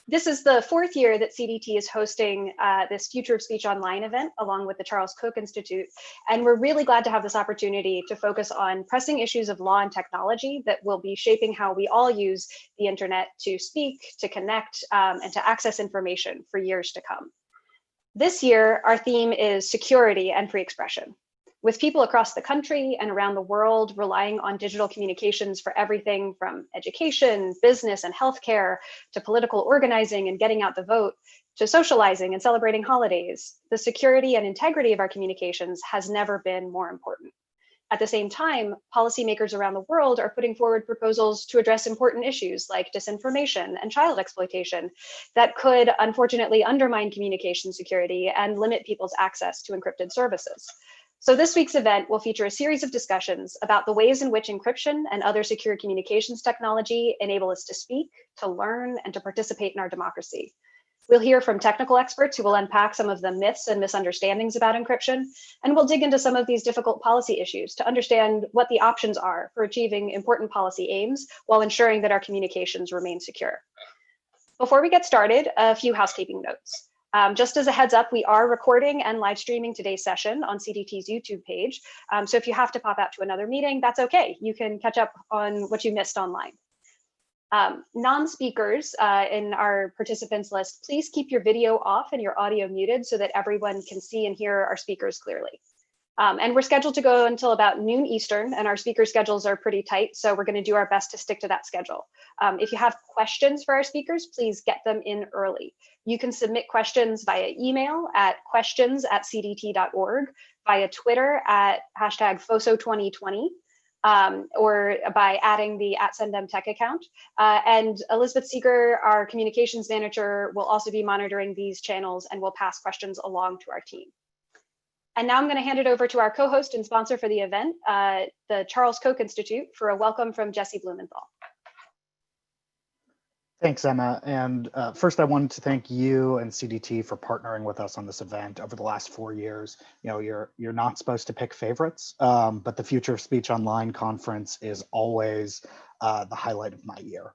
This is the fourth year that CDT is hosting this Future of Speech Online event along with the Charles Koch Institute. And we're really glad to have this opportunity to focus on pressing issues of law and technology that will be shaping how we all use the internet to speak, to connect, and to access information for years to come. This year, our theme is security and free expression. With people across the country and around the world relying on digital communications for everything from education, business, and healthcare, to political organizing and getting out the vote, to socializing and celebrating holidays, the security and integrity of our communications has never been more important. At the same time, policymakers around the world are putting forward proposals to address important issues like disinformation and child exploitation that could unfortunately undermine communication security and limit people's access to encrypted services. So this week's event will feature a series of discussions about the ways in which encryption and other secure communications technology enable us to speak, to learn, and to participate in our democracy. We'll hear from technical experts who will unpack some of the myths and misunderstandings about encryption, and we'll dig into some of these difficult policy issues to understand what the options are for achieving important policy aims while ensuring that our communications remain secure. Before we get started, a few housekeeping notes. Just as a heads up, we are recording and live streaming today's session on CDT's YouTube page. So if you have to pop out to another meeting, that's okay. You can catch up on what you missed online. Non-speakers in our participants list, please keep your video off and your audio muted so that everyone can see and hear our speakers clearly. And we're scheduled to go until about noon Eastern, and our speaker schedules are pretty tight, so we're going to do our best to stick to that schedule. If you have questions for our speakers, please get them in early. You can submit questions via email at questions@cdt.org, via Twitter at #FOSO2020, or by adding the @SendemTech account. And Elizabeth Seeger, our communications manager, will also be monitoring these channels and will pass questions along to our team. And now I'm going to hand it over to our co-host and sponsor for the event, the Charles Koch Institute, for a welcome from Jesse Blumenthal. Thanks, Emma. And first, I wanted to thank you and CDT for partnering with us on this event over the last 4 years. You know, you're not supposed to pick favorites, but the Future of Speech Online conference is always the highlight of my year.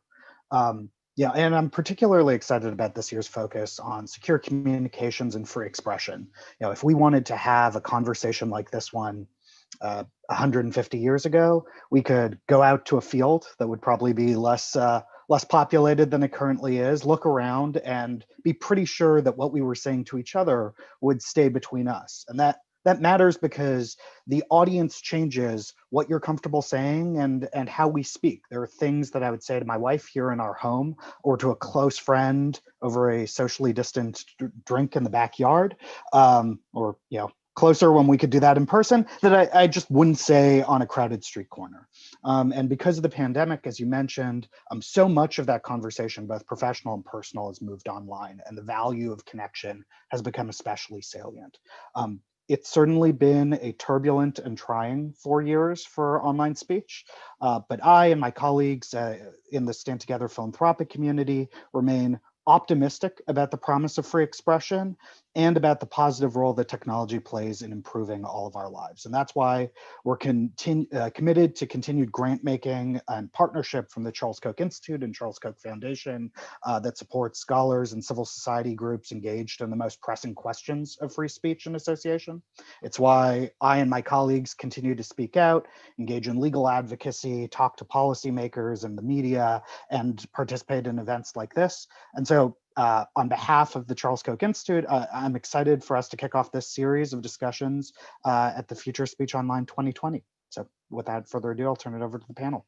Yeah, and I'm particularly excited about this year's focus on secure communications and free expression. You know, if we wanted to have a conversation like this one 150 years ago, we could go out to a field that would probably be less populated than it currently is, look around and be pretty sure that what we were saying to each other would stay between us. And that matters because the audience changes what you're comfortable saying and how we speak. There are things that I would say to my wife here in our home or to a close friend over a socially distant drink in the backyard, or, you know, closer when we could do that in person, that I just wouldn't say on a crowded street corner. And because of the pandemic, as you mentioned, so much of that conversation, both professional and personal, has moved online, and the value of connection has become especially salient. It's certainly been a turbulent and trying 4 years for online speech, but I and my colleagues in the Stand Together philanthropic community remain optimistic about the promise of free expression and about the positive role that technology plays in improving all of our lives. And that's why we're committed to continued grant making and partnership from the Charles Koch Institute and Charles Koch Foundation that supports scholars and civil society groups engaged in the most pressing questions of free speech and association. It's why I and my colleagues continue to speak out, engage in legal advocacy, talk to policymakers and the media, and participate in events like this. And so on behalf of the Charles Koch Institute, I'm excited for us to kick off this series of discussions at the Future Speech Online 2020. So without further ado, I'll turn it over to the panel.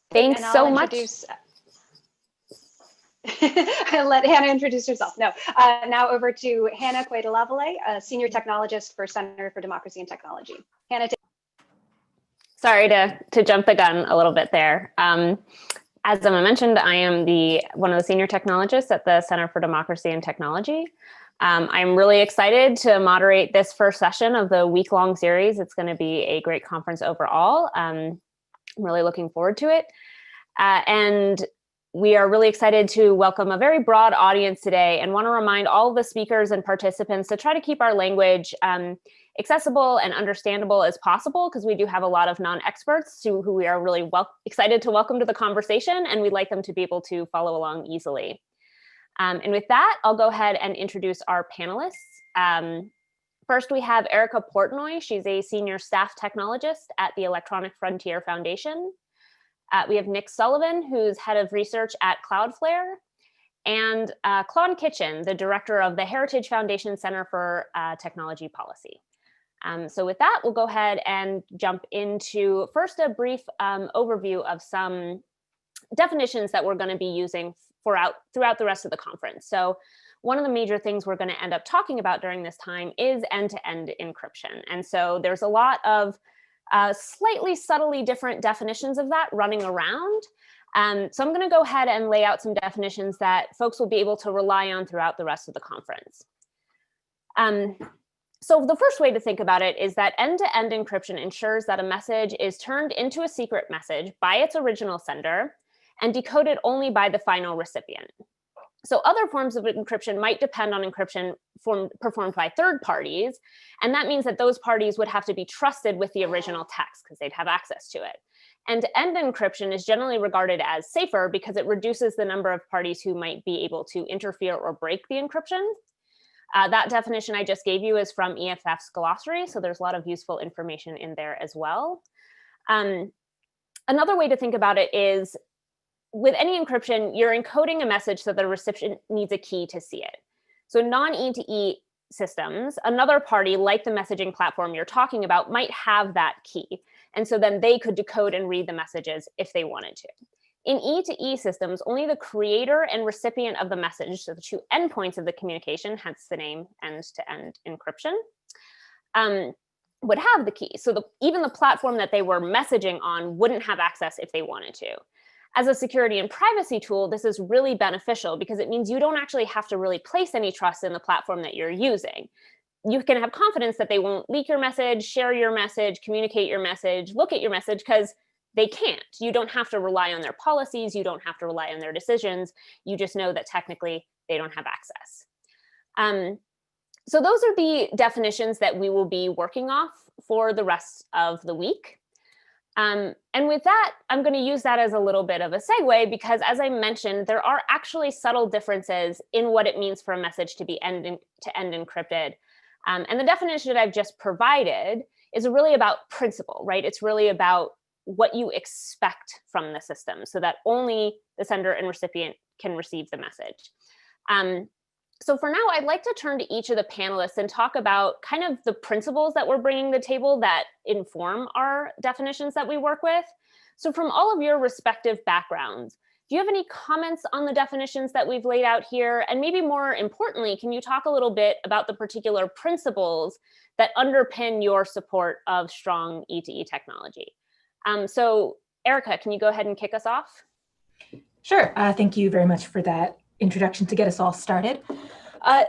Thanks so much. I'll let Hannah introduce herself. No, now over to Hannah Quaid-Lavallee, a senior technologist for Center for Democracy and Technology. Hannah. Sorry to jump the gun a little bit there. As Emma mentioned, I am one of the senior technologists at the Center for Democracy and Technology. I'm really excited to moderate this first session of the week-long series. It's going to be a great conference overall. I'm really looking forward to it. And We are really excited to welcome a very broad audience today and want to remind all of the speakers and participants to try to keep our language accessible and understandable as possible, because we do have a lot of non-experts who we are really excited to welcome to the conversation, and we'd like them to be able to follow along easily. And with that, I'll go ahead and introduce our panelists. First, we have Erica Portnoy. She's a senior staff technologist at the Electronic Frontier Foundation. We have Nick Sullivan, who's head of research at Cloudflare, and Claude Kitchen, the director of the Heritage Foundation Center for Technology Policy. So with that, we'll go ahead and jump into first a brief overview of some definitions that we're going to be using throughout the rest of the conference. So one of the major things we're going to end up talking about during this time is end-to-end encryption. And so there's a lot of slightly subtly different definitions of that running around. So I'm going to go ahead and lay out some definitions that folks will be able to rely on throughout the rest of the conference. So the first way to think about it is that end-to-end encryption ensures that a message is turned into a secret message by its original sender and decoded only by the final recipient. So other forms of encryption might depend on encryption performed by third parties, and that means that those parties would have to be trusted with the original text because they'd have access to it. End-to-end encryption is generally regarded as safer because it reduces the number of parties who might be able to interfere or break the encryption. That definition I just gave you is from EFF's glossary, so there's a lot of useful information in there as well. Another way to think about it is, with any encryption, you're encoding a message so the recipient needs a key to see it. So non-E2E systems, another party like the messaging platform you're talking about might have that key. And so then they could decode and read the messages if they wanted to. In E2E systems, only the creator and recipient of the message, so the two endpoints of the communication, hence the name end-to-end encryption, would have the key. So even the platform that they were messaging on wouldn't have access if they wanted to. As a security and privacy tool, this is really beneficial because it means you don't actually have to really place any trust in the platform that you're using. You can have confidence that they won't leak your message, share your message, communicate your message, look at your message, because they can't. You don't have to rely on their policies. You don't have to rely on their decisions. You just know that technically they don't have access. So those are the definitions that we will be working off for the rest of the week. And with that, I'm going to use that as a little bit of a segue because, as I mentioned, there are actually subtle differences in what it means for a message to be end-to-end encrypted. And the definition that I've just provided is really about principle, right? It's really about what you expect from the system so that only the sender and recipient can receive the message. So for now, I'd like to turn to each of the panelists and talk about kind of the principles that we're bringing to the table that inform our definitions that we work with. So from all of your respective backgrounds, do you have any comments on the definitions that we've laid out here? And maybe more importantly, can you talk a little bit about the particular principles that underpin your support of strong E2E technology? So Erica, can you go ahead and kick us off? Sure. Thank you very much for that introduction to get us all started.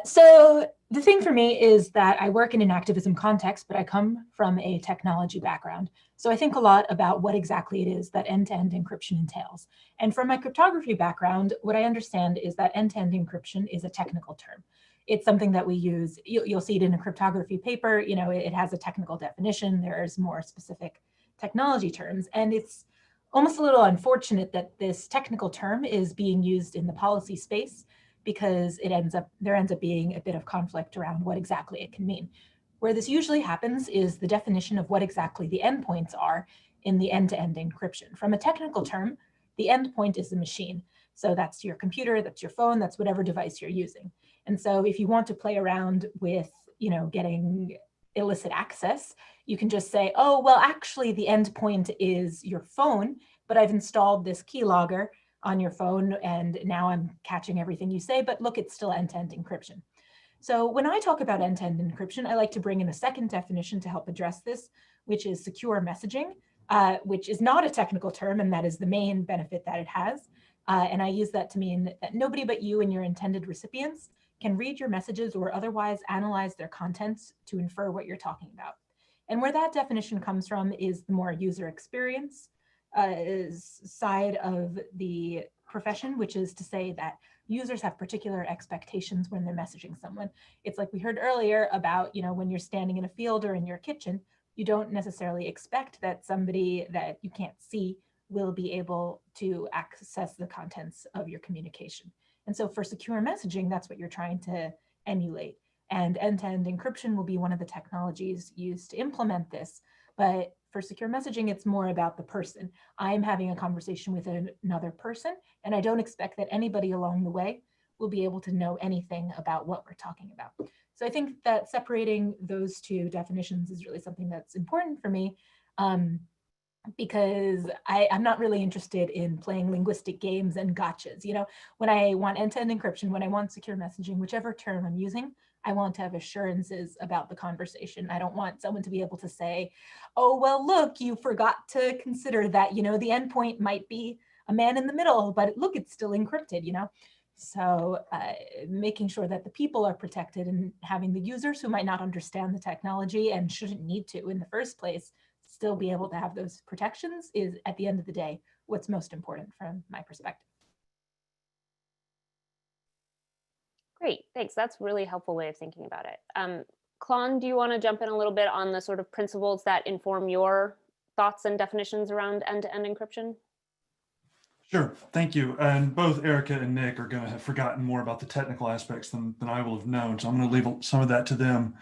So the thing for me is that I work in an activism context, but I come from a technology background. So I think a lot about what exactly it is that end-to-end encryption entails. And from my cryptography background, what I understand is that end-to-end encryption is a technical term. It's something that we use. You'll see it in a cryptography paper. You know, it has a technical definition. There's more specific technology terms. And it's almost a little unfortunate that this technical term is being used in the policy space because there ends up being a bit of conflict around what exactly it can mean. Where this usually happens is the definition of what exactly the endpoints are in the end-to-end encryption. From a technical term, the endpoint is the machine. So that's your computer, that's your phone, that's whatever device you're using. And so if you want to play around with, getting illicit access, you can just say, oh, well, actually the endpoint is your phone, but I've installed this keylogger on your phone and now I'm catching everything you say, but look, it's still end-to-end encryption. So when I talk about end-to-end encryption, I like to bring in a second definition to help address this, which is secure messaging, which is not a technical term, and that is the main benefit that it has. And I use that to mean that nobody but you and your intended recipients can read your messages or otherwise analyze their contents to infer what you're talking about. And where that definition comes from is the more user experience side of the profession, which is to say that users have particular expectations when they're messaging someone. It's like we heard earlier about, when you're standing in a field or in your kitchen, you don't necessarily expect that somebody that you can't see will be able to access the contents of your communication. And so for secure messaging, that's what you're trying to emulate. And end-to-end encryption will be one of the technologies used to implement this. But for secure messaging, it's more about the person. I'm having a conversation with another person, and I don't expect that anybody along the way will be able to know anything about what we're talking about. So I think that separating those two definitions is really something that's important for me, because I'm not really interested in playing linguistic games and gotchas. When I want end-to-end encryption, when I want secure messaging, whichever term I'm using, I want to have assurances about the conversation. I don't want someone to be able to say, oh, well, look, you forgot to consider that, the endpoint might be a man in the middle, but look, it's still encrypted, So making sure that the people are protected and having the users who might not understand the technology and shouldn't need to in the first place still be able to have those protections is, at the end of the day, what's most important from my perspective. Great, thanks. That's a really helpful way of thinking about it. Klon, do you want to jump in a little bit on the sort of principles that inform your thoughts and definitions around end-to-end encryption? Sure, thank you. And both Erica and Nick are going to have forgotten more about the technical aspects than I will have known, so I'm going to leave some of that to them.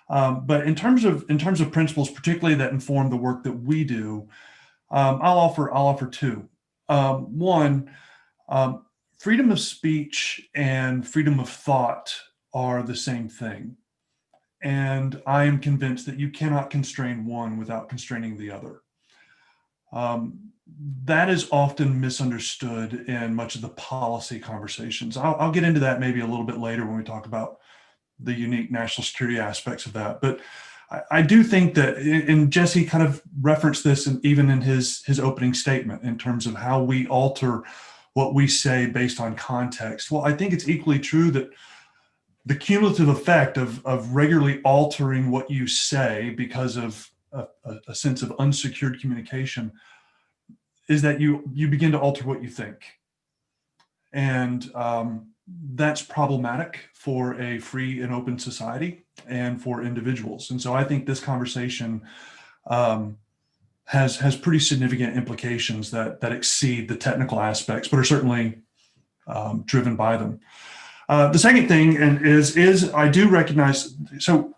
But in terms of principles, particularly that inform the work that we do, I'll offer two. One, freedom of speech and freedom of thought are the same thing. And I am convinced that you cannot constrain one without constraining the other. That is often misunderstood in much of the policy conversations. I'll get into that maybe a little bit later when we talk about the unique national security aspects of that. But I do think that, and Jesse kind of referenced this even in his opening statement in terms of how we alter what we say based on context. Well, I think it's equally true that the cumulative effect of regularly altering what you say because of a sense of unsecured communication is that you begin to alter what you think. And that's problematic for a free and open society and for individuals. And so I think this conversation has pretty significant implications that exceed the technical aspects, but are certainly driven by them. The second thing is I do recognize, so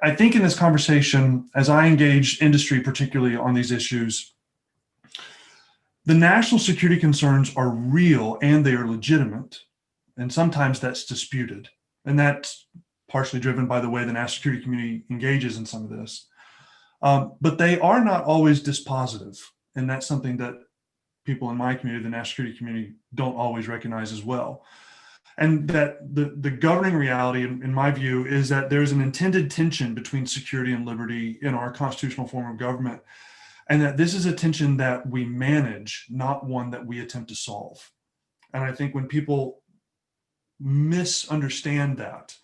I think in this conversation, as I engage industry, particularly on these issues, the national security concerns are real and they are legitimate. And sometimes that's disputed. And that's partially driven by the way the national security community engages in some of this. But they are not always dispositive. And that's something that people in my community, the national security community, don't always recognize as well. And that the governing reality, in my view, is that there's an intended tension between security and liberty in our constitutional form of government. And that this is a tension that we manage, not one that we attempt to solve. And I think when people misunderstand that,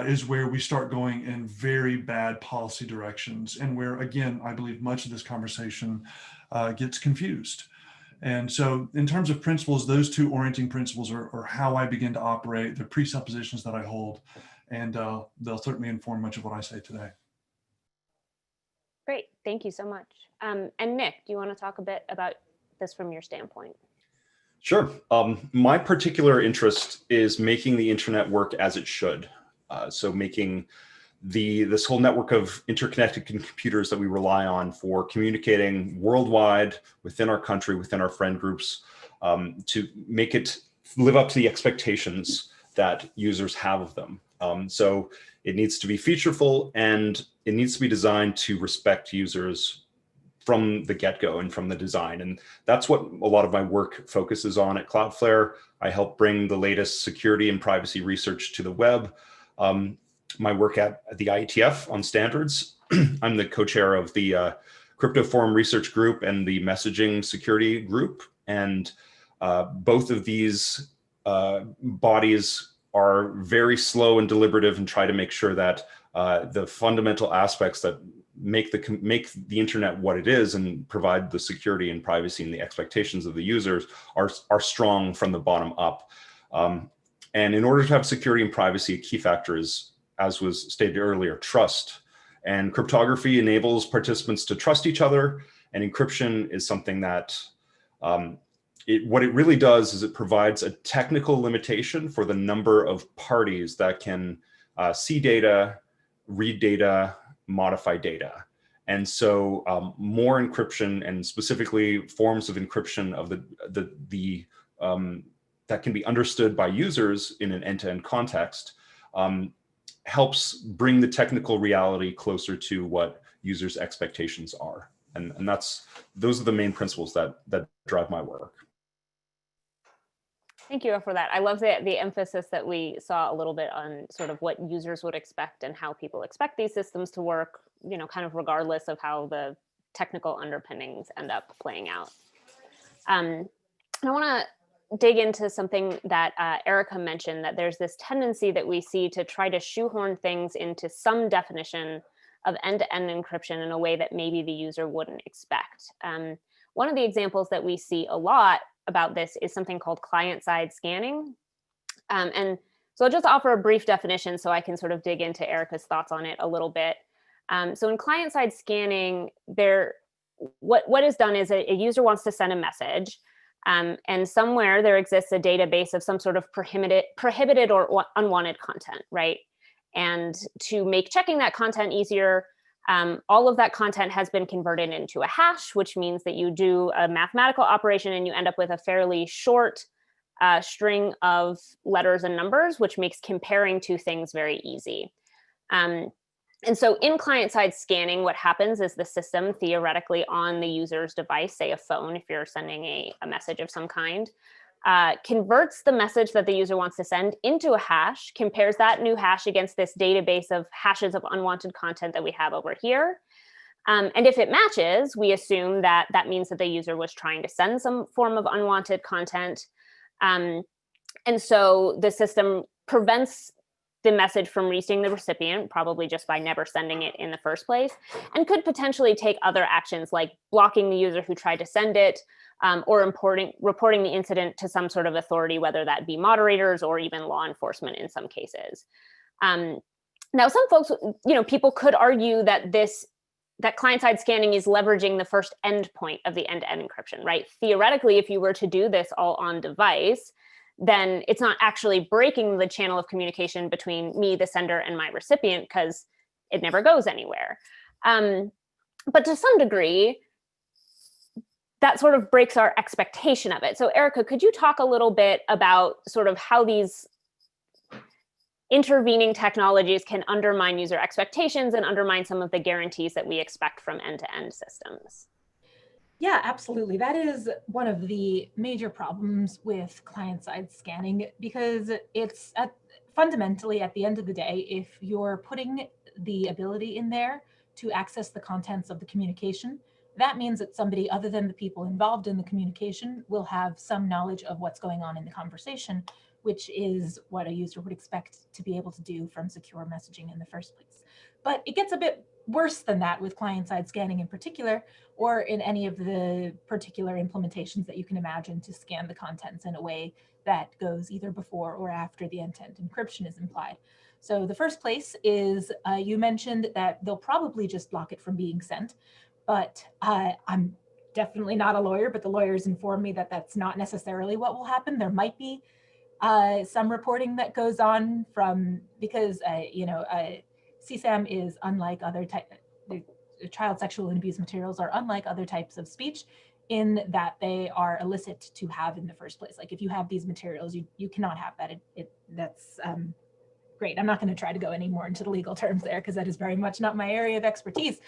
is where we start going in very bad policy directions, and where, again, I believe much of this conversation gets confused. And so in terms of principles, those two orienting principles are how I begin to operate, the presuppositions that I hold, and they'll certainly inform much of what I say today. Great, thank you so much. And Nick, do you want to talk a bit about this from your standpoint? Sure. My particular interest is making the internet work as it should. So making this whole network of interconnected computers that we rely on for communicating worldwide within our country, within our friend groups, to make it live up to the expectations that users have of them. So it needs to be featureful and it needs to be designed to respect users from the get-go and from the design. And that's what a lot of my work focuses on at Cloudflare. I help bring the latest security and privacy research to the web. My work at the IETF on standards. I'm the co-chair of the Crypto Forum Research Group and the Messaging Security Group. And both of these bodies are very slow and deliberative and try to make sure that the fundamental aspects that make the internet what it is and provide the security and privacy and the expectations of the users are strong from the bottom up. And in order to have security and privacy, a key factor is, as was stated earlier, trust. And cryptography enables participants to trust each other, and encryption is something that what it really does is it provides a technical limitation for the number of parties that can see data, read data, modify data. And so more encryption, and specifically forms of encryption of that can be understood by users in an end-to-end context, helps bring the technical reality closer to what users' expectations are. And those are the main principles that drive my work. Thank you for that. I love the emphasis that we saw a little bit on sort of what users would expect and how people expect these systems to work, kind of regardless of how the technical underpinnings end up playing out. I want to dig into something that Erica mentioned, that there's this tendency that we see to try to shoehorn things into some definition of end-to-end encryption in a way that maybe the user wouldn't expect. One of the examples that we see a lot about this is something called client-side scanning. And so I'll just offer a brief definition so I can sort of dig into Erica's thoughts on it a little bit. So in client-side scanning, what is done is a user wants to send a message, and somewhere there exists a database of some sort of prohibited or unwanted content, right? And to make checking that content easier, all of that content has been converted into a hash, which means that you do a mathematical operation and you end up with a fairly short string of letters and numbers, which makes comparing two things very easy. And so in client-side scanning, what happens is the system theoretically on the user's device, say a phone, if you're sending a message of some kind, converts the message that the user wants to send into a hash, compares that new hash against this database of hashes of unwanted content that we have over here. And if it matches, we assume that that means that the user was trying to send some form of unwanted content. And so the system prevents the message from reaching the recipient, probably just by never sending it in the first place, and could potentially take other actions like blocking the user who tried to send it, or reporting the incident to some sort of authority, whether that be moderators or even law enforcement in some cases. Now, some folks, people could argue that that client-side scanning is leveraging the first endpoint of the end-to-end encryption, right? Theoretically, if you were to do this all on device, then it's not actually breaking the channel of communication between me, the sender, and my recipient, because it never goes anywhere. But to some degree, that sort of breaks our expectation of it. So Erica, could you talk a little bit about sort of how these intervening technologies can undermine user expectations and undermine some of the guarantees that we expect from end-to-end systems? Yeah, absolutely. That is one of the major problems with client-side scanning, because it's fundamentally, at the end of the day, if you're putting the ability in there to access the contents of the communication, that means that somebody other than the people involved in the communication will have some knowledge of what's going on in the conversation, which is what a user would expect to be able to do from secure messaging in the first place. But it gets a bit worse than that with client-side scanning in particular, or in any of the particular implementations that you can imagine to scan the contents in a way that goes either before or after the end-to-end encryption is implied. So the first place is, you mentioned that they'll probably just block it from being sent, but I'm definitely not a lawyer, but the lawyers informed me that that's not necessarily what will happen. There might be some reporting that goes on because CSAM is unlike other the child sexual and abuse materials are unlike other types of speech in that they are illicit to have in the first place. Like if you have these materials, you cannot have that. That's great. I'm not going to try to go any more into the legal terms there because that is very much not my area of expertise.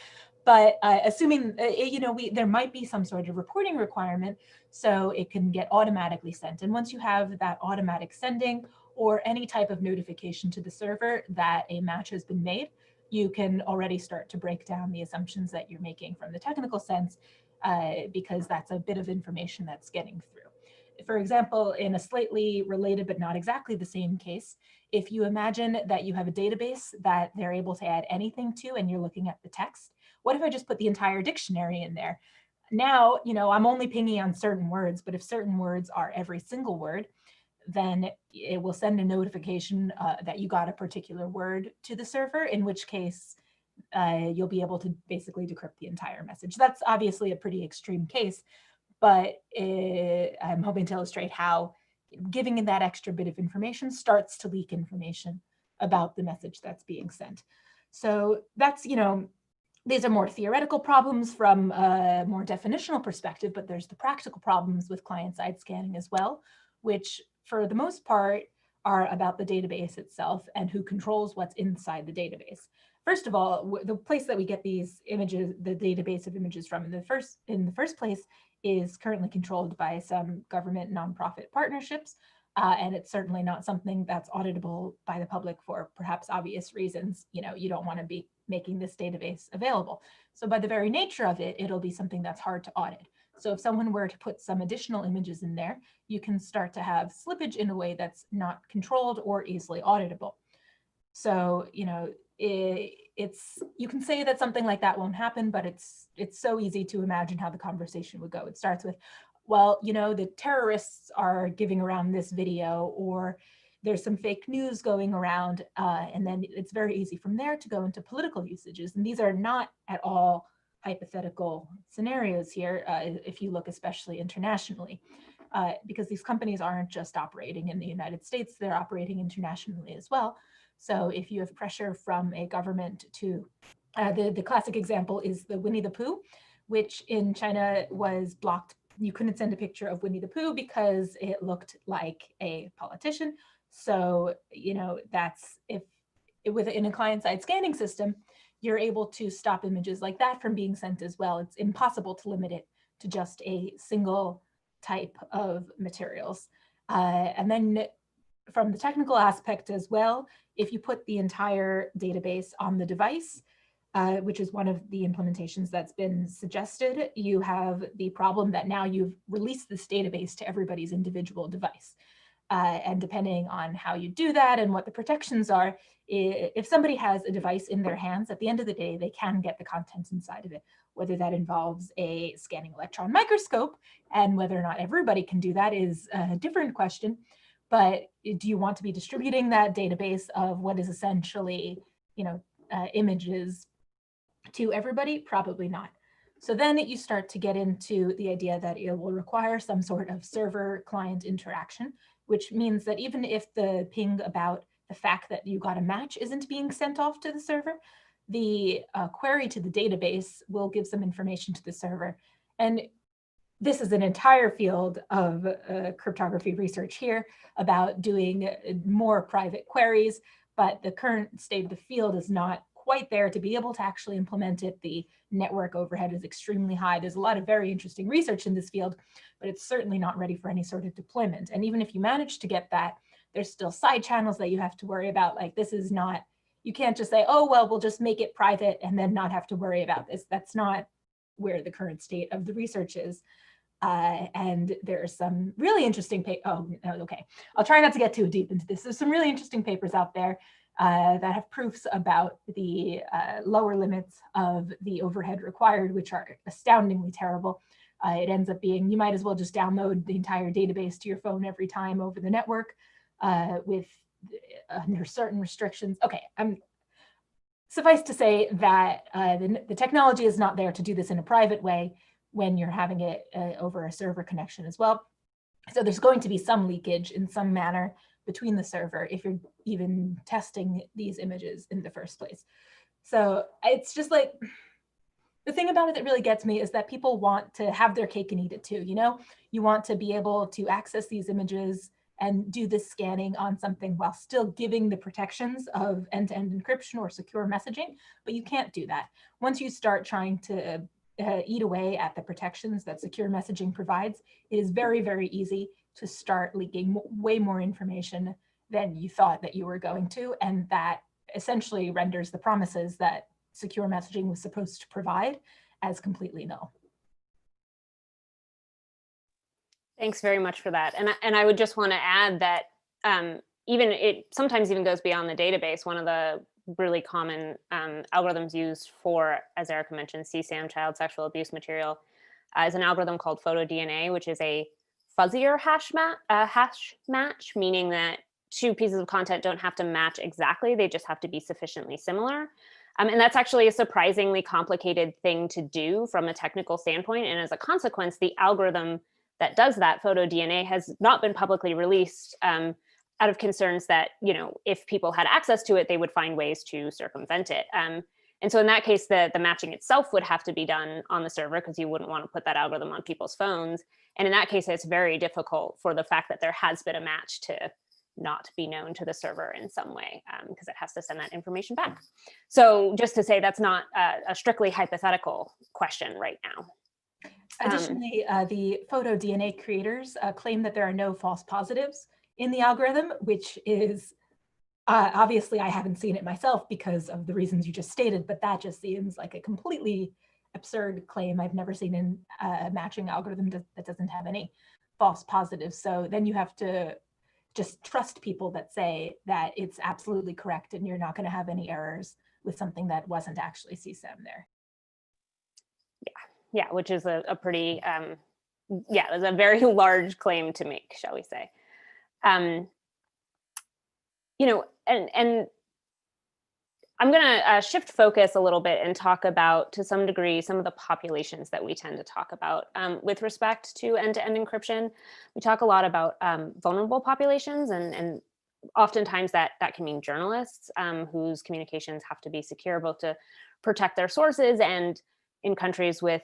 But assuming, there might be some sort of reporting requirement so it can get automatically sent. And once you have that automatic sending or any type of notification to the server that a match has been made, you can already start to break down the assumptions that you're making from the technical sense, because that's a bit of information that's getting through. For example, in a slightly related but not exactly the same case, if you imagine that you have a database that they're able to add anything to and you're looking at the text, what if I just put the entire dictionary in there? Now, I'm only pinging on certain words, but if certain words are every single word, then it will send a notification that you got a particular word to the server, in which case you'll be able to basically decrypt the entire message. That's obviously a pretty extreme case, but I'm hoping to illustrate how giving that extra bit of information starts to leak information about the message that's being sent. So that's, these are more theoretical problems from a more definitional perspective, but there's the practical problems with client-side scanning as well, which for the most part are about the database itself and who controls what's inside the database. First of all, the place that we get these images, the database of images from in the first place, is currently controlled by some government nonprofit partnerships. And it's certainly not something that's auditable by the public for perhaps obvious reasons. You don't want to be making this database available. So by the very nature of it, it'll be something that's hard to audit. So if someone were to put some additional images in there, you can start to have slippage in a way that's not controlled or easily auditable. So, you can say that something like that won't happen, but it's so easy to imagine how the conversation would go. It starts with, well, the terrorists are giving around this video, or there's some fake news going around, and then it's very easy from there to go into political usages. And these are not at all hypothetical scenarios here, if you look especially internationally, because these companies aren't just operating in the United States, they're operating internationally as well. So if you have pressure from a government to, the classic example is the Winnie the Pooh, which in China was blocked. You couldn't send a picture of Winnie the Pooh because it looked like a politician. So, that's within a client-side scanning system, you're able to stop images like that from being sent as well. It's impossible to limit it to just a single type of materials. And then from the technical aspect as well, if you put the entire database on the device, which is one of the implementations that's been suggested, you have the problem that now you've released this database to everybody's individual device. And depending on how you do that and what the protections are, if somebody has a device in their hands, at the end of the day, they can get the contents inside of it, whether that involves a scanning electron microscope, and whether or not everybody can do that is a different question. But do you want to be distributing that database of what is essentially, images to everybody? Probably not. So then you start to get into the idea that it will require some sort of server-client interaction, which means that even if the ping about the fact that you got a match isn't being sent off to the server, the query to the database will give some information to the server. And this is an entire field of cryptography research here about doing more private queries, but the current state of the field is not quite there to be able to actually implement it. The network overhead is extremely high. There's a lot of very interesting research in this field, but it's certainly not ready for any sort of deployment. And even if you manage to get that, there's still side channels that you have to worry about. Like, this is not, you can't just say, oh, well, we'll just make it private and then not have to worry about this. That's not where the current state of the research is. And there's some really interesting, okay. I'll try not to get too deep into this. There's some really interesting papers out there that have proofs about the lower limits of the overhead required, which are astoundingly terrible. It ends up being, you might as well just download the entire database to your phone every time over the network with under certain restrictions. Okay, suffice to say that the technology is not there to do this in a private way when you're having it over a server connection as well. So there's going to be some leakage in some manner between the server if you're even testing these images in the first place. So it's just like, the thing about it that really gets me is that people want to have their cake and eat it too. You want to be able to access these images and do this scanning on something while still giving the protections of end-to-end encryption or secure messaging, but you can't do that. Once you start trying to eat away at the protections that secure messaging provides, it is very, very easy to start leaking way more information than you thought that you were going to, and that essentially renders the promises that secure messaging was supposed to provide as completely null. Thanks very much for that. And I would just want to add that even it sometimes even goes beyond the database. One of the really common algorithms used for, as Erica mentioned, CSAM, child sexual abuse material, is an algorithm called PhotoDNA, which is a fuzzier hash match, meaning that two pieces of content don't have to match exactly, they just have to be sufficiently similar. And that's actually a surprisingly complicated thing to do from a technical standpoint. And as a consequence, the algorithm that does that, PhotoDNA, has not been publicly released out of concerns that, if people had access to it, they would find ways to circumvent it. And so in that case, the matching itself would have to be done on the server, because you wouldn't want to put that algorithm on people's phones. And in that case, it's very difficult for the fact that there has been a match to not be known to the server in some way, because it has to send that information back. So just to say, that's not a strictly hypothetical question right now. Additionally, the PhotoDNA creators claim that there are no false positives in the algorithm, which is obviously, I haven't seen it myself because of the reasons you just stated, but that just seems like a completely absurd claim. I've never seen a matching algorithm that doesn't have any false positives. So then you have to just trust people that say that it's absolutely correct and you're not going to have any errors with something that wasn't actually CSAM there. Yeah, which is a pretty, it's a very large claim to make, shall we say. And I'm going to shift focus a little bit and talk about, to some degree, some of the populations that we tend to talk about with respect to end-to-end encryption. We talk a lot about vulnerable populations, and oftentimes that can mean journalists whose communications have to be secure, both to protect their sources and, in countries with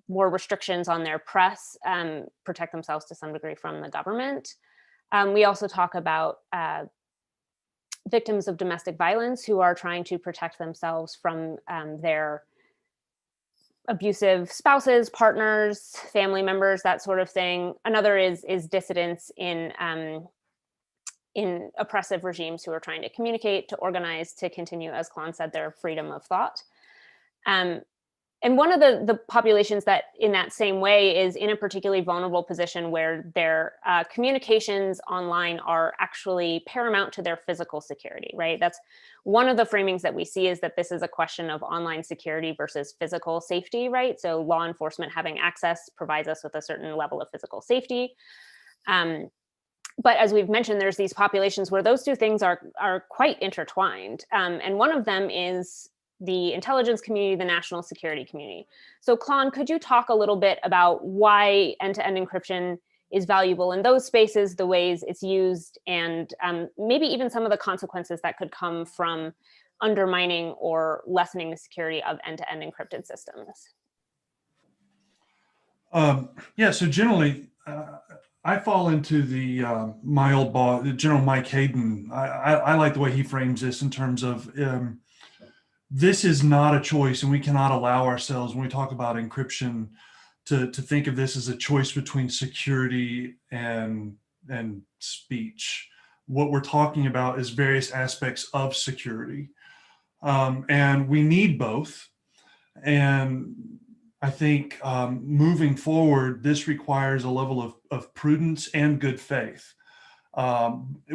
more restrictions on their press, protect themselves to some degree from the government. We also talk about victims of domestic violence who are trying to protect themselves from their abusive spouses, partners, family members, that sort of thing. Another is dissidents in oppressive regimes who are trying to communicate, to organize, to continue, as Klon said, their freedom of thought. And one of the populations that, in that same way, is in a particularly vulnerable position where their communications online are actually paramount to their physical security, right? That's one of the framings that we see, is that this is a question of online security versus physical safety, right? So law enforcement having access provides us with a certain level of physical safety. But as we've mentioned, there's these populations where those two things are quite intertwined. And one of them is the intelligence community, the national security community. So Klon, could you talk a little bit about why end-to-end encryption is valuable in those spaces, the ways it's used, and maybe even some of the consequences that could come from undermining or lessening the security of end-to-end encrypted systems? So generally, I fall into the my old boss, General Mike Hayden. I like the way he frames this in terms of this is not a choice, and we cannot allow ourselves, when we talk about encryption, to think of this as a choice between security and speech. What we're talking about is various aspects of security, and we need both. And I think moving forward, this requires a level of prudence and good faith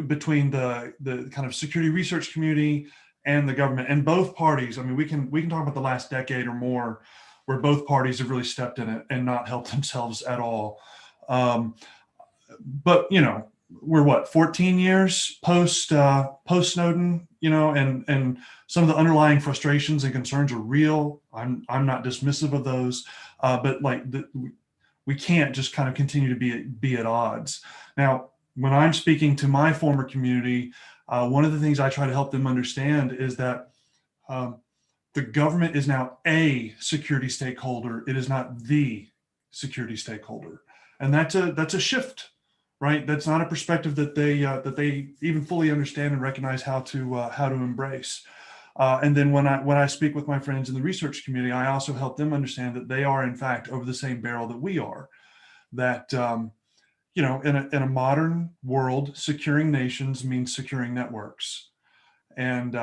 between the kind of security research community and the government, and both parties. I mean, we can talk about the last decade or more where both parties have really stepped in it and not helped themselves at all. But we're what, 14 years post Snowden, and some of the underlying frustrations and concerns are real. I'm not dismissive of those, but we can't just kind of continue to be at odds. Now, when I'm speaking to my former community, one of the things I try to help them understand is that the government is now a security stakeholder. It is not the security stakeholder, and that's a shift, right? That's not a perspective that they even fully understand and recognize how to embrace. And then when I speak with my friends in the research community, I also help them understand that they are in fact over the same barrel that we are. That in a modern world, securing nations means securing networks, and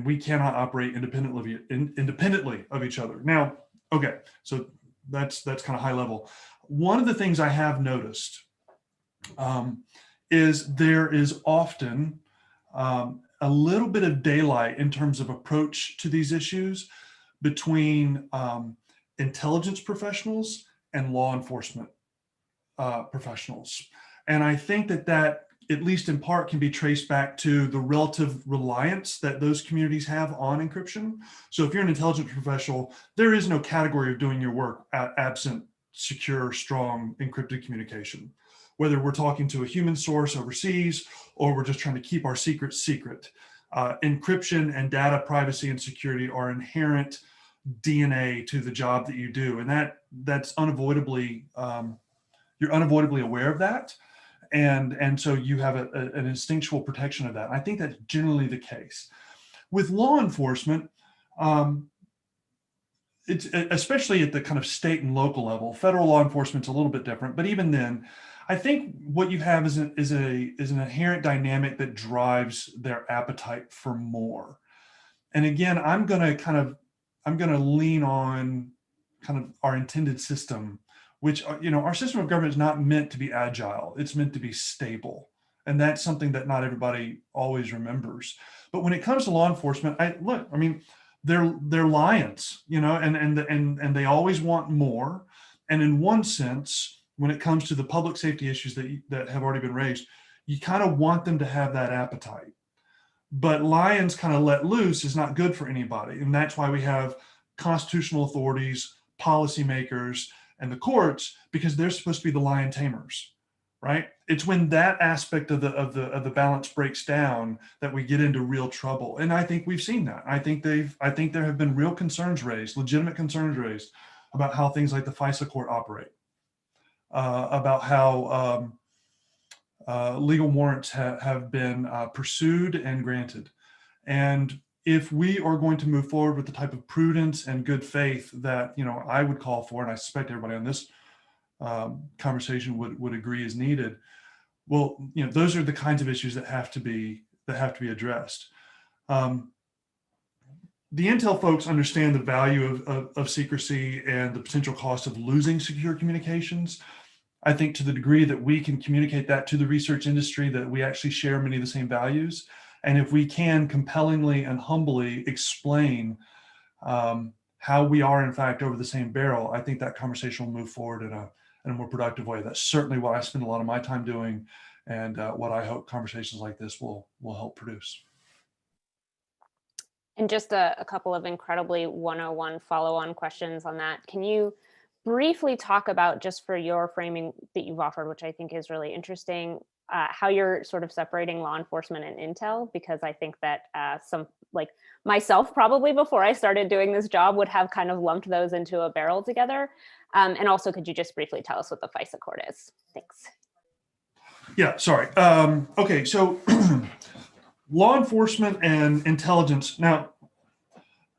we cannot operate independently of each other. Now, okay, so that's kind of high level. One of the things I have noticed is there is often a little bit of daylight in terms of approach to these issues between intelligence professionals and law enforcement professionals. And I think that at least in part, can be traced back to the relative reliance that those communities have on encryption. So if you're an intelligence professional, there is no category of doing your work absent secure, strong, encrypted communication. Whether we're talking to a human source overseas, or we're just trying to keep our secrets secret. Encryption and data privacy and security are inherent DNA to the job that you do. And that's unavoidably, you're unavoidably aware of that. And so you have an instinctual protection of that. And I think that's generally the case. With law enforcement, it's especially at the kind of state and local level. Federal law enforcement's a little bit different, but even then, I think what you have is an inherent dynamic that drives their appetite for more. And again, I'm going to lean on kind of our intended system, which, our system of government is not meant to be agile. It's meant to be stable. And that's something that not everybody always remembers. But when it comes to law enforcement, they're lions, and they always want more. And in one sense, when it comes to the public safety issues that have already been raised, you kind of want them to have that appetite. But lions kind of let loose is not good for anybody. And that's why we have constitutional authorities, policymakers, and the courts, because they're supposed to be the lion tamers, right? It's when that aspect of the balance breaks down that we get into real trouble. And I think we've seen that. I think there have been real concerns raised, legitimate concerns raised about how things like the FISA court operate, about how legal warrants have been pursued and granted. And if we are going to move forward with the type of prudence and good faith that I would call for, and I suspect everybody on this conversation would agree is needed, well, those are the kinds of issues that have to be addressed. The Intel folks understand the value of secrecy and the potential cost of losing secure communications. I think to the degree that we can communicate that to the research industry, that we actually share many of the same values. And if we can compellingly and humbly explain how we are in fact over the same barrel, I think that conversation will move forward in a more productive way. That's certainly what I spend a lot of my time doing, and what I hope conversations like this will help produce. And just a couple of incredibly 101 follow-on questions on that. Can you briefly talk about, just for your framing that you've offered, which I think is really interesting, how you're sort of separating law enforcement and intel? Because I think that some, like myself, probably before I started doing this job, would have kind of lumped those into a barrel together. And also, could you just briefly tell us what the FISA court is? Thanks. Yeah, sorry. Okay, so law enforcement and intelligence. Now,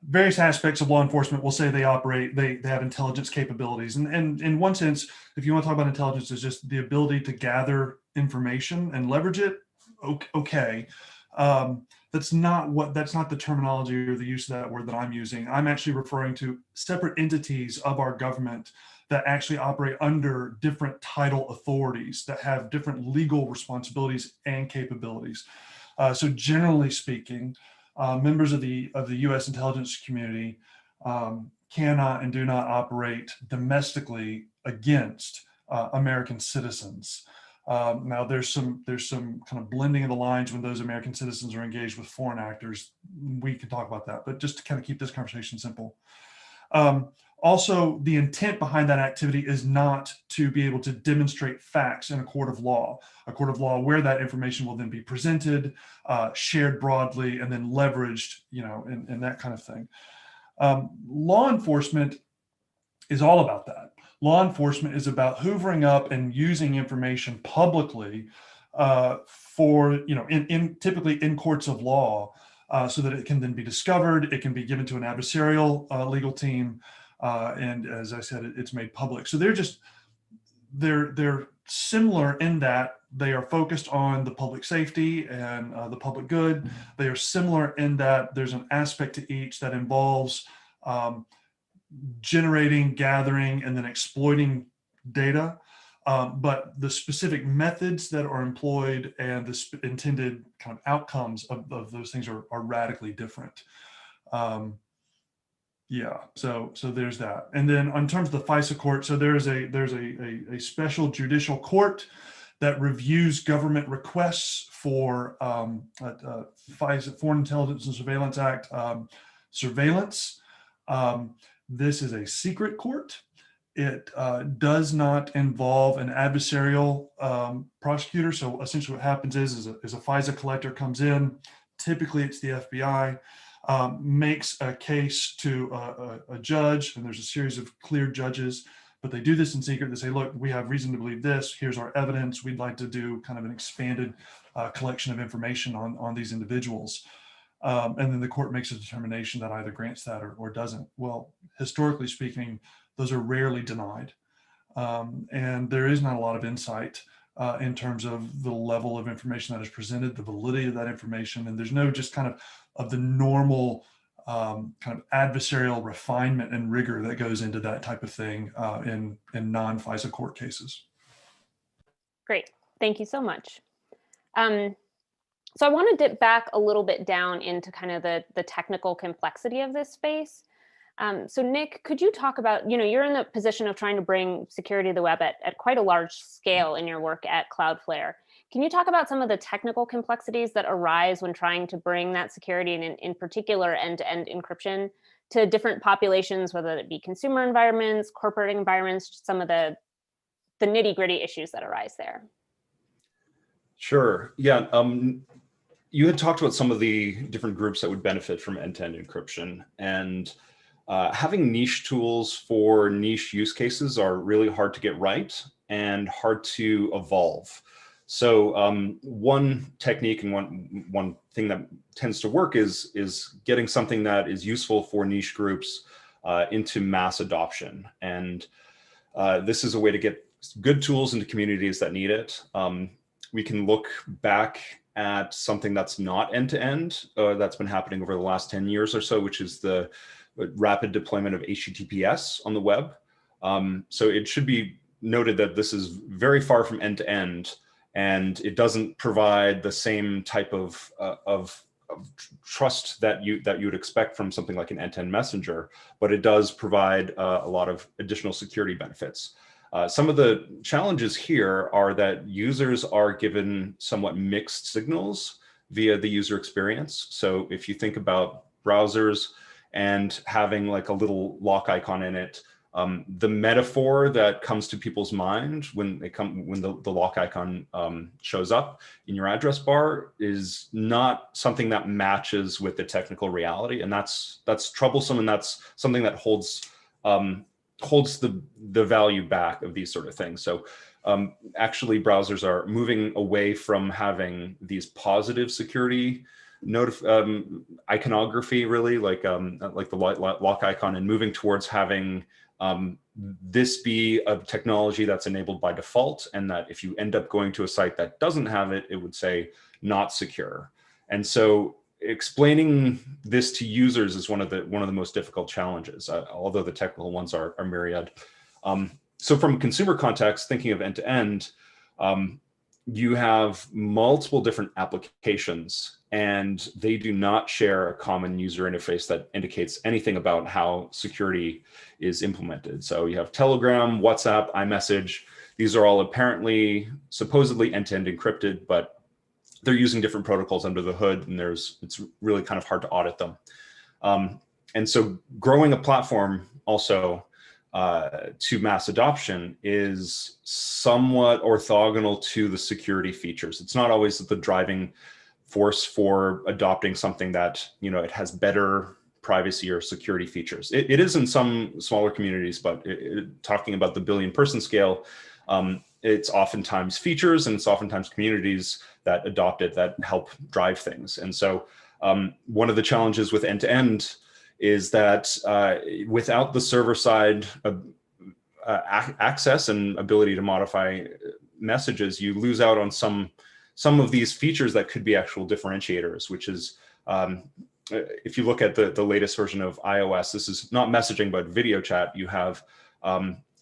various aspects of law enforcement will say they have intelligence capabilities. And in one sense, if you want to talk about intelligence, it's just the ability to gather information and leverage it. Okay. That's not the terminology or the use of that word that I'm using. I'm actually referring to separate entities of our government that actually operate under different title authorities that have different legal responsibilities and capabilities. So generally speaking, members of the U.S. intelligence community cannot and do not operate domestically against American citizens. Now there's some kind of blending of the lines when those American citizens are engaged with foreign actors. We can talk about that, but just to kind of keep this conversation simple. Also, the intent behind that activity is not to be able to demonstrate facts in a court of law where that information will then be presented, shared broadly, and then leveraged, and that kind of thing. Law enforcement is all about that. Law enforcement is about hoovering up and using information publicly for, typically in courts of law, so that it can then be discovered, it can be given to an adversarial legal team, and as I said, it's made public. So they're similar in that they are focused on the public safety and the public good. They are similar in that there's an aspect to each that involves generating, gathering, and then exploiting data. but the specific methods that are employed and the intended kind of outcomes of those things are radically different. Yeah, so there's that. And then in terms of the FISA court, so there's a special judicial court that reviews government requests for FISA, Foreign Intelligence and Surveillance Act surveillance. This is a secret court. It does not involve an adversarial prosecutor. So essentially what happens is a FISA collector comes in, typically it's the FBI, makes a case to a judge, and there's a series of cleared judges, but they do this in secret. They say, look, we have reason to believe this. Here's our evidence. We'd like to do kind of an expanded collection of information on these individuals. And then the court makes a determination that either grants that or doesn't. Well, historically speaking, those are rarely denied. And there is not a lot of insight in terms of the level of information that is presented, the validity of that information. And there's no just kind of the normal kind of adversarial refinement and rigor that goes into that type of thing in non-FISA court cases. Great, thank you so much. So I want to dip back a little bit down into kind of the technical complexity of this space. So Nick, could you talk about, you're in the position of trying to bring security to the web at quite a large scale in your work at Cloudflare. Can you talk about some of the technical complexities that arise when trying to bring that security and in particular end-to-end encryption to different populations, whether it be consumer environments, corporate environments, some of the nitty-gritty issues that arise there? Sure. Yeah. You had talked about some of the different groups that would benefit from end-to-end encryption, and having niche tools for niche use cases are really hard to get right and hard to evolve. So one technique and one thing that tends to work is getting something that is useful for niche groups into mass adoption. And this is a way to get good tools into communities that need it. We can look back at something that's not end-to-end that's been happening over the last 10 years or so, which is the rapid deployment of HTTPS on the web. So it should be noted that this is very far from end-to-end, and it doesn't provide the same type of trust that you would expect from something like an end-to-end messenger, but it does provide a lot of additional security benefits. Some of the challenges here are that users are given somewhat mixed signals via the user experience. So if you think about browsers and having like a little lock icon in it, the metaphor that comes to people's mind when the lock icon shows up in your address bar is not something that matches with the technical reality, and that's troublesome, and that's something that holds the value back of these sort of things. So actually browsers are moving away from having these positive security iconography, really like the lock icon, and moving towards having this be a technology that's enabled by default, and that if you end up going to a site that doesn't have it, it would say not secure. And so explaining this to users is one of the most difficult challenges, although the technical ones are myriad. So from a consumer context, thinking of end-to-end, you have multiple different applications, and they do not share a common user interface that indicates anything about how security is implemented. So you have Telegram, WhatsApp, iMessage. These are all supposedly end-to-end encrypted, but they're using different protocols under the hood, and it's really kind of hard to audit them. And so growing a platform also to mass adoption is somewhat orthogonal to the security features. It's not always the driving force for adopting something that, it has better privacy or security features. It is in some smaller communities, but talking about the billion-person scale, it's oftentimes features, and it's oftentimes communities that adopt it that help drive things. And so one of the challenges with end-to-end is that without the server-side access and ability to modify messages, you lose out on some of these features that could be actual differentiators, which is, if you look at the latest version of iOS, this is not messaging, but video chat. You have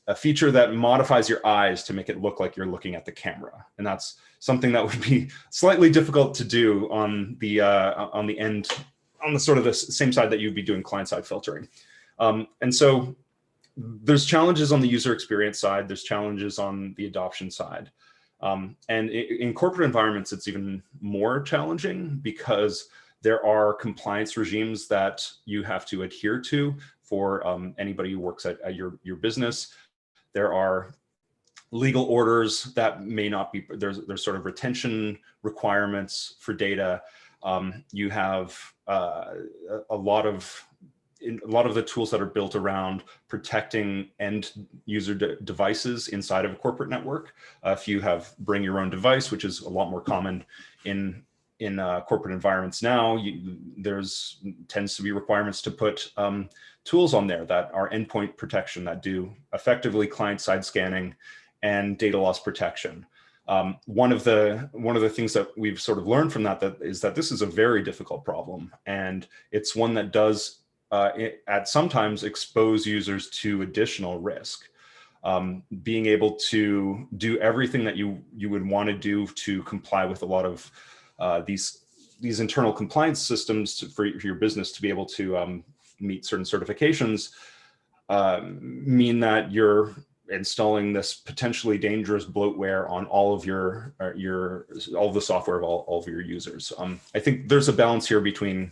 a feature that modifies your eyes to make it look like you're looking at the camera. And that's something that would be slightly difficult to do on the end, on the sort of the same side that you'd be doing client-side filtering. And so there's challenges on the user experience side, there's challenges on the adoption side. And in corporate environments, it's even more challenging because there are compliance regimes that you have to adhere to for anybody who works at your business. There are legal orders that may not be, there's sort of retention requirements for data. You have a lot of the tools that are built around protecting end user devices inside of a corporate network. If you have bring your own device, which is a lot more common in corporate environments now, there's tends to be requirements to put tools on there that are endpoint protection, that do effectively client-side scanning and data loss protection. One of the things that we've sort of learned from that is that this is a very difficult problem, and it's one that does at sometimes expose users to additional risk. Being able to do everything that you would want to do to comply with a lot of these internal compliance systems for your business to be able to meet certain certifications mean that you're installing this potentially dangerous bloatware on all of all of the software of all of your users. I think there's a balance here between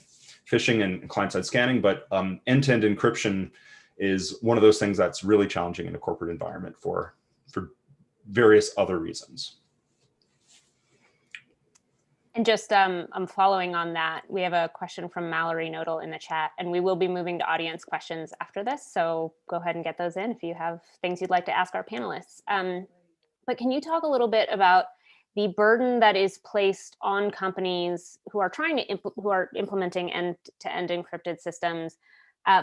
phishing and client-side scanning, but end-to-end encryption is one of those things that's really challenging in a corporate environment for various other reasons. And just I'm following on that. We have a question from Mallory Nodal in the chat, and we will be moving to audience questions after this. So go ahead and get those in if you have things you'd like to ask our panelists. But can you talk a little bit about the burden that is placed on companies who are trying to implementing end-to-end encrypted systems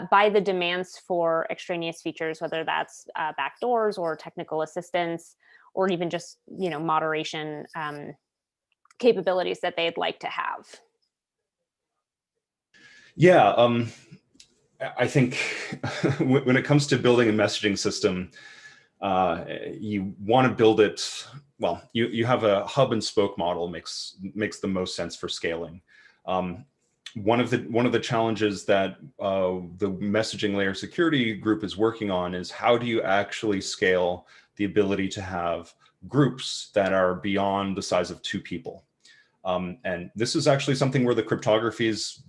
by the demands for extraneous features, whether that's backdoors or technical assistance, or even just moderation capabilities that they'd like to have? Yeah, I think when it comes to building a messaging system, you want to build it, well, you have a hub and spoke model makes the most sense for scaling. One of the challenges that the messaging layer security group is working on is how do you actually scale the ability to have groups that are beyond the size of 2 people. And this is actually something where the cryptography is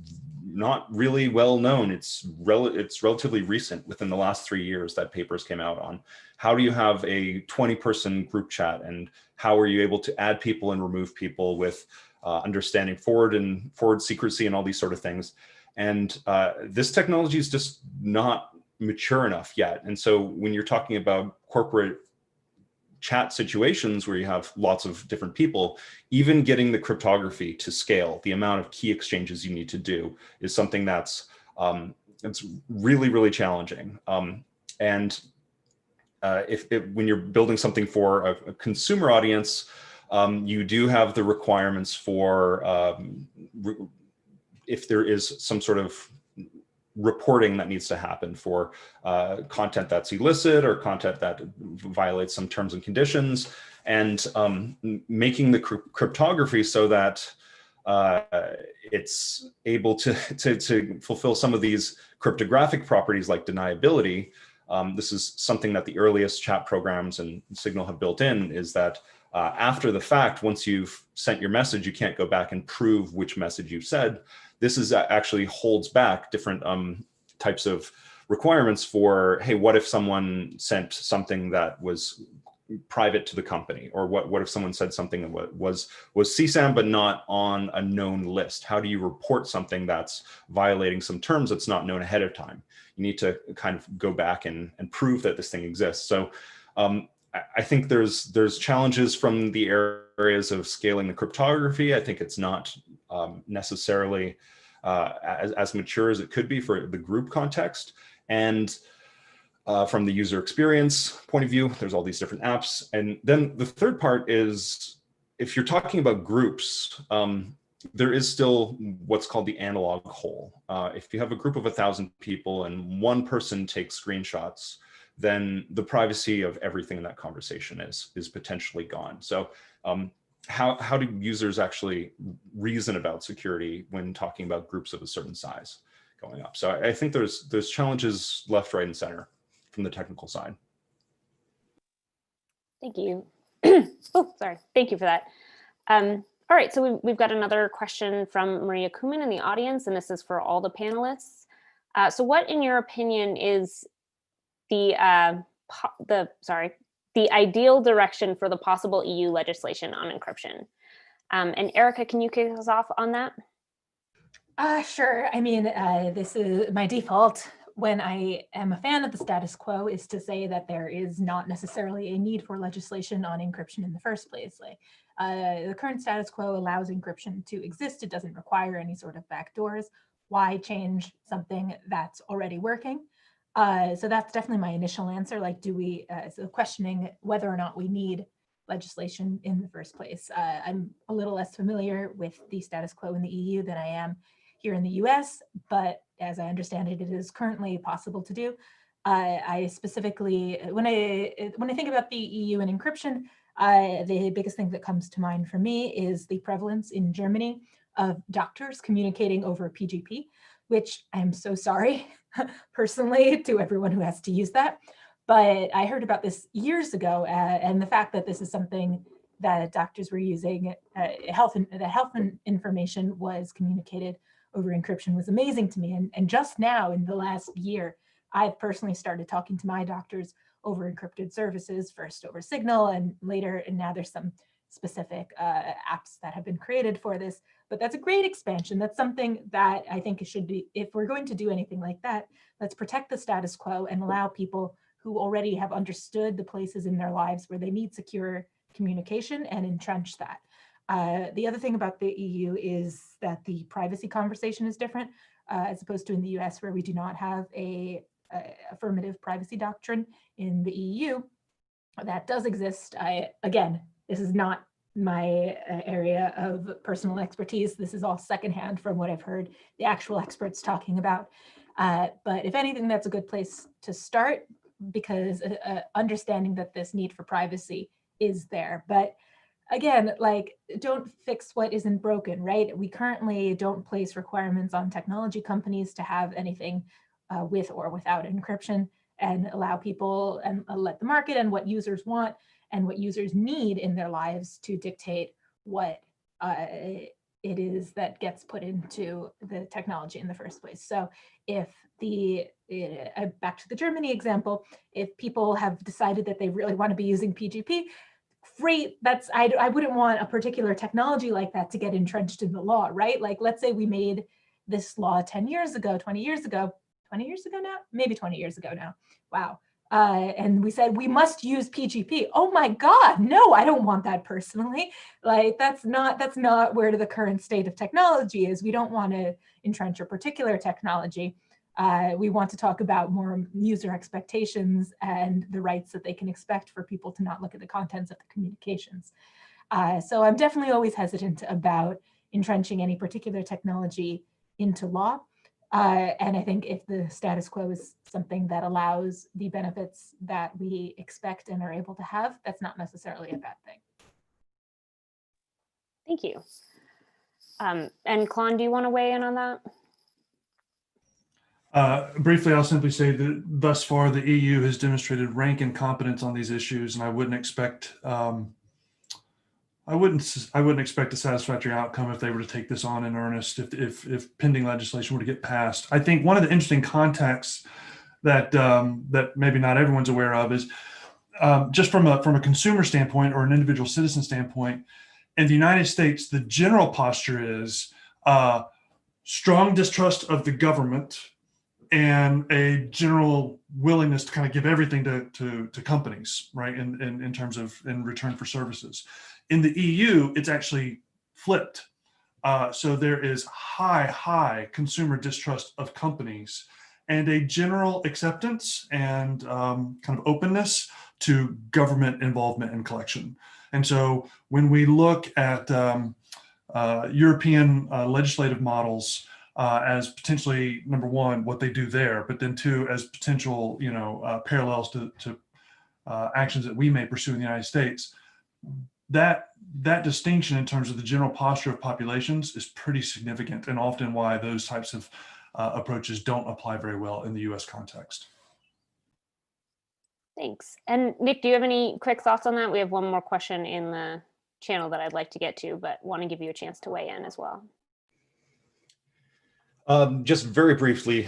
not really well known. It's relatively recent, within the last 3 years that papers came out on how do you have a 20-person group chat, and how are you able to add people and remove people with understanding forward secrecy and all these sort of things. And this technology is just not mature enough yet. And so when you're talking about corporate chat situations where you have lots of different people, even getting the cryptography to scale, the amount of key exchanges you need to do is something that's it's really, really challenging. And when you're building something for a consumer audience, you do have the requirements for if there is some sort of reporting that needs to happen for content that's illicit or content that violates some terms and conditions, and making the cryptography so that it's able to fulfill some of these cryptographic properties like deniability. This is something that the earliest chat programs and Signal have built in, is that after the fact, once you've sent your message, you can't go back and prove which message you said. This is actually holds back different types of requirements for, hey, what if someone sent something that was private to the company? Or what if someone said something that was CSAM but not on a known list? How do you report something that's violating some terms that's not known ahead of time? You need to kind of go back and prove that this thing exists. So I think there's challenges from the areas of scaling the cryptography. I think it's not necessarily as mature as it could be for the group context. And from the user experience point of view, there's all these different apps. And then the third part is, if you're talking about groups, there is still what's called the analog hole. If you have a group of 1,000 people and one person takes screenshots, then the privacy of everything in that conversation is potentially gone. So how do users actually reason about security when talking about groups of a certain size going up? So I think there's challenges left, right, and center from the technical side. Thank you. Oh, sorry. Thank you for that. All right, so we've got another question from Maria Kuman in the audience, and this is for all the panelists. So what, in your opinion, is the ideal direction for the possible EU legislation on encryption? And Erica, can you kick us off on that? Sure. I mean, this is my default when I am a fan of the status quo is to say that there is not necessarily a need for legislation on encryption in the first place. Like, the current status quo allows encryption to exist. It doesn't require any sort of backdoors. Why change something that's already working? So that's definitely my initial answer. Like, so questioning whether or not we need legislation in the first place. I'm a little less familiar with the status quo in the EU than I am here in the US, but as I understand it, it is currently possible to do. I specifically, when I think about the EU and encryption, the biggest thing that comes to mind for me is the prevalence in Germany of doctors communicating over PGP, which I'm so sorry personally to everyone who has to use that. But I heard about this years ago, and the fact that this is something that doctors were using, health information was communicated over encryption was amazing to me. And just now in the last year, I've personally started talking to my doctors over encrypted services, first over Signal and later, and now there's some specific apps that have been created for this. But that's a great expansion. That's something that I think it should be, if we're going to do anything like that, let's protect the status quo and allow people who already have understood the places in their lives where they need secure communication and entrench that. The other thing about the EU is that the privacy conversation is different, as opposed to in the US, where we do not have a affirmative privacy doctrine. In the EU, that does exist. Again, this is not my area of personal expertise. This is all secondhand from what I've heard the actual experts talking about. But if anything, that's a good place to start, because understanding that this need for privacy is there. But again, like, don't fix what isn't broken, right? We currently don't place requirements on technology companies to have anything with or without encryption, and allow people and let the market and what users want and what users need in their lives to dictate what it is that gets put into the technology in the first place. So if back to the Germany example, if people have decided that they really want to be using PGP, great. I wouldn't want a particular technology like that to get entrenched in the law, right? Like, let's say we made this law 10 years ago, 20 years ago now, maybe 20 years ago now. Wow. And we said, we must use PGP. Oh my God, no, I don't want that personally. Like, that's not where the current state of technology is. We don't want to entrench a particular technology. We want to talk about more user expectations and the rights that they can expect for people to not look at the contents of the communications. So I'm definitely always hesitant about entrenching any particular technology into law. And I think if the status quo is something that allows the benefits that we expect and are able to have, that's not necessarily a bad thing. Thank you. And Klon, do you want to weigh in on that? Briefly, I'll simply say that thus far the EU has demonstrated rank incompetence on these issues, and I wouldn't expect a satisfactory outcome if they were to take this on in earnest. If pending legislation were to get passed, I think one of the interesting contexts that maybe not everyone's aware of is just from a consumer standpoint or an individual citizen standpoint. In the United States, the general posture is strong distrust of the government and a general willingness to kind of give everything to companies, right? In terms of in return for services. In the EU, it's actually flipped. So there is high consumer distrust of companies and a general acceptance and kind of openness to government involvement in collection. And so when we look at European legislative models, as potentially, number one, what they do there, but then two, as potential, parallels to actions that we may pursue in the United States. That distinction in terms of the general posture of populations is pretty significant, and often why those types of approaches don't apply very well in the US context. Thanks. And Nick, do you have any quick thoughts on that? We have one more question in the channel that I'd like to get to, but want to give you a chance to weigh in as well. Just very briefly,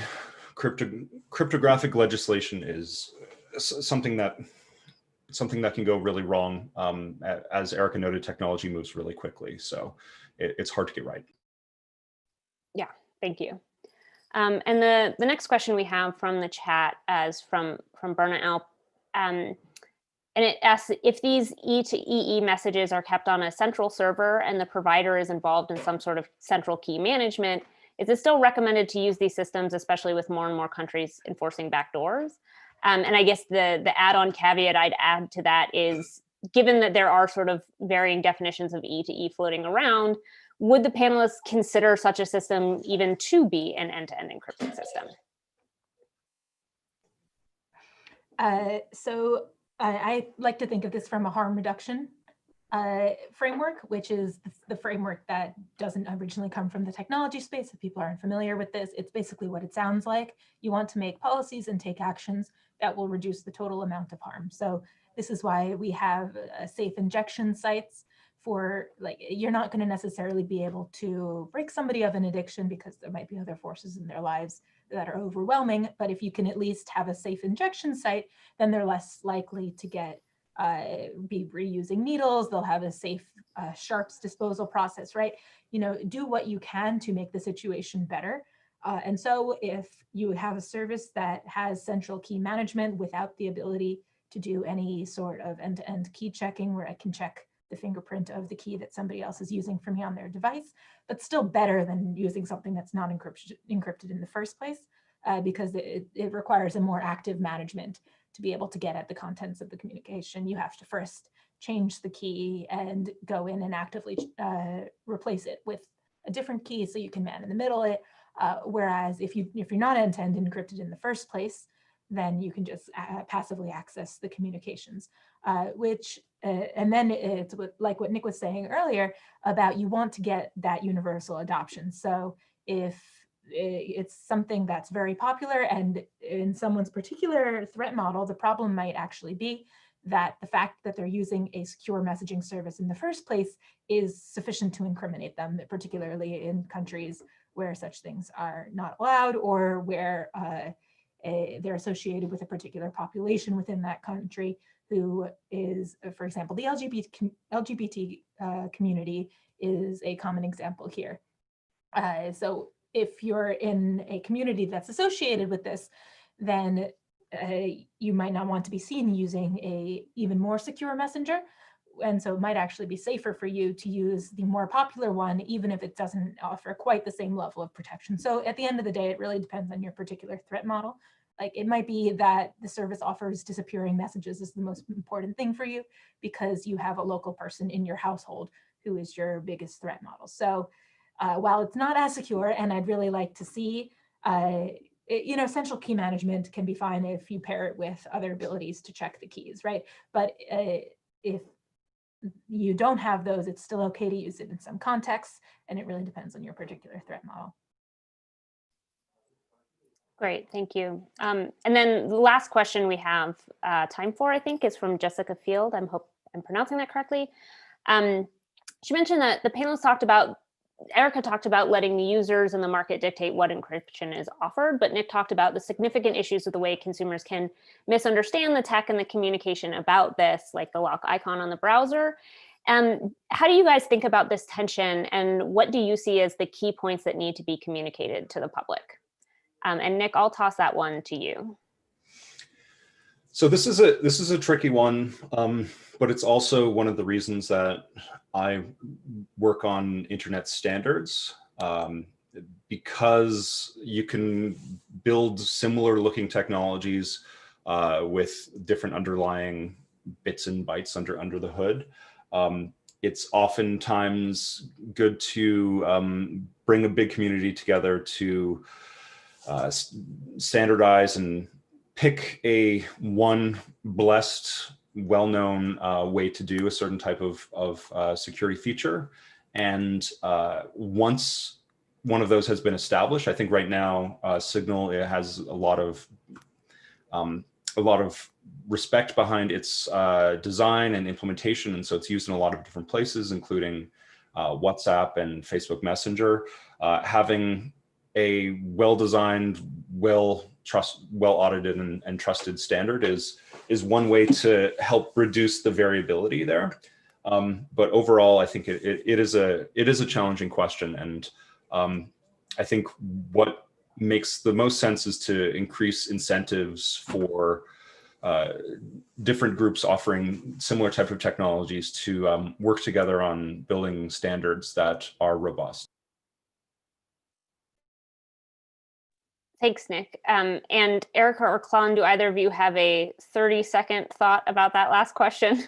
cryptographic legislation is something that can go really wrong. As Erica noted, technology moves really quickly, so it's hard to get right. Yeah, thank you. And the next question we have from the chat is from Berna Alp. And it asks if these E to EE messages are kept on a central server and the provider is involved in some sort of central key management, is it still recommended to use these systems, especially with more and more countries enforcing backdoors? And I guess the add-on caveat I'd add to that is, given that there are sort of varying definitions of E to E floating around, would the panelists consider such a system even to be an end-to-end encrypted system? So I like to think of this from a harm reduction framework, which is the framework that doesn't originally come from the technology space. If people aren't familiar with this, it's basically what it sounds like. You want to make policies and take actions that will reduce the total amount of harm. So this is why we have safe injection sites for, like, you're not going to necessarily be able to break somebody of an addiction because there might be other forces in their lives that are overwhelming. But if you can at least have a safe injection site, then they're less likely to be reusing needles. They'll have a safe sharps disposal process, right? Do what you can to make the situation better. And so if you have a service that has central key management without the ability to do any sort of end-to-end key checking, where I can check the fingerprint of the key that somebody else is using for me on their device, but still better than using something that's not encrypted in the first place, because it requires a more active management to be able to get at the contents of the communication. You have to first change the key and go in and actively replace it with a different key so you can man in the middle it. Whereas if you're not end-to-end encrypted in the first place, then you can just passively access the communications, and then it's like what Nick was saying earlier about, you want to get that universal adoption. So if it's something that's very popular and in someone's particular threat model, the problem might actually be that the fact that they're using a secure messaging service in the first place is sufficient to incriminate them, particularly in countries where such things are not allowed, or where they're associated with a particular population within that country who is, for example, the LGBT community is a common example here. So if you're in a community that's associated with this, then you might not want to be seen using a even more secure messenger. And so it might actually be safer for you to use the more popular one, even if it doesn't offer quite the same level of protection. So at the end of the day, it really depends on your particular threat model. Like, it might be that the service offers disappearing messages is the most important thing for you because you have a local person in your household who is your biggest threat model. So while it's not as secure, and I'd really like to see, central key management can be fine if you pair it with other abilities to check the keys, right? But if you don't have those, it's still okay to use it in some contexts, and it really depends on your particular threat model. Great, thank you. And then the last question we have time for, I think, is from Jessica Field. I hope I'm pronouncing that correctly. She mentioned that the panelists Erica talked about letting the users and the market dictate what encryption is offered, but Nick talked about the significant issues with the way consumers can misunderstand the tech and the communication about this, like the lock icon on the browser. How do you guys think about this tension, and what do you see as the key points that need to be communicated to the public? And Nick, I'll toss that one to you. So this is a tricky one, but it's also one of the reasons that I work on internet standards, because you can build similar looking technologies with different underlying bits and bytes under the hood. It's oftentimes good to bring a big community together to standardize and pick one blessed, well-known way to do a certain type of security feature. And once one of those has been established, I think right now Signal has a lot of respect behind its design and implementation, and so it's used in a lot of different places, including WhatsApp and Facebook Messenger. Having a well-designed, well-audited and trusted standard is one way to help reduce the variability there. But overall, I think it is a challenging question, and I think what makes the most sense is to increase incentives for different groups offering similar type of technologies to work together on building standards that are robust. Thanks, Nick. And Erica or Klon, do either of you have a 30-second thought about that last question?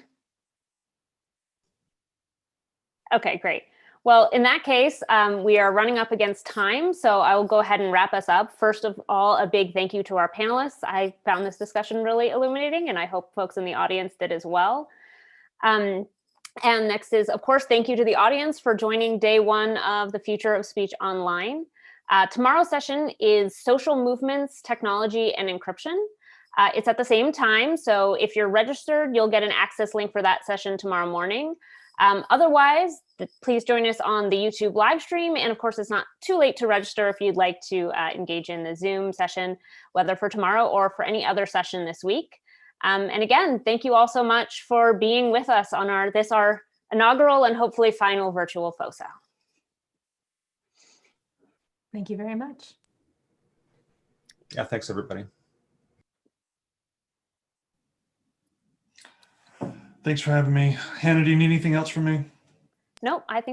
Okay, great. Well, in that case, we are running up against time, so I will go ahead and wrap us up. First of all, a big thank you to our panelists. I found this discussion really illuminating, and I hope folks in the audience did as well. And next is, of course, thank you to the audience for joining day one of the Future of Speech Online. Tomorrow's session is Social Movements, Technology, and Encryption. It's at the same time, so if you're registered, you'll get an access link for that session tomorrow morning. Otherwise, please join us on the YouTube live stream. And of course, it's not too late to register if you'd like to engage in the Zoom session, whether for tomorrow or for any other session this week. And again, thank you all so much for being with us on our inaugural and hopefully final virtual FOSA. Thank you very much. Yeah, thanks, everybody. Thanks for having me. Hannah, do you need anything else from me? Nope, I think